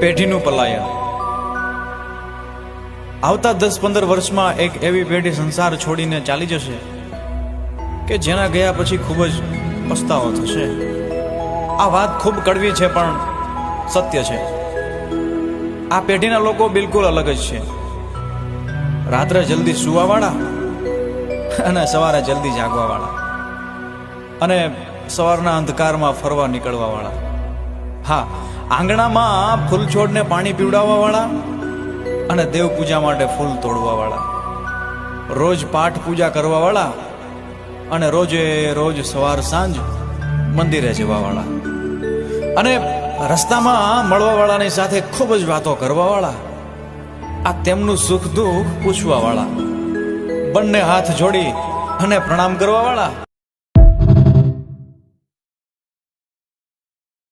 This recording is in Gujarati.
પેઢીનું પલાયન. આવતા 10-15 વર્ષમાં એક એવી પેઢી સંસાર છોડીને ચાલી જશે કે જેના ગયા પછી ખૂબ જ પસ્તાવો થશે. આ વાત ખૂબ કડવી છે પણ સત્ય છે. આ પેઢીના લોકો બિલકુલ અલગ જ છે. રાત્રે જલ્દી સુવાવાળા અને સવારે જલ્દી જાગવાવાળા અને સવારના અંધકારમાં ફરવા નીકળવાવાળા. હા, આંગણામાં ફૂલ છોડને પાણી પીવડાવવાવાળા અને દેવ પૂજા માટે ફૂલ તોડવાવાળા. રોજ પાઠ પૂજા કરવાવાળા અને રોજ સવાર સાંજ મંદિરે જવાવાળા અને રસ્તામાં મળવાવાળાની સાથે ખૂબ જ વાતો કરવાવાળા. આ તેમનું સુખ દુઃખ પૂછવાવાળા. બંને હાથ જોડી અને પ્રણામ કરવાવાળા.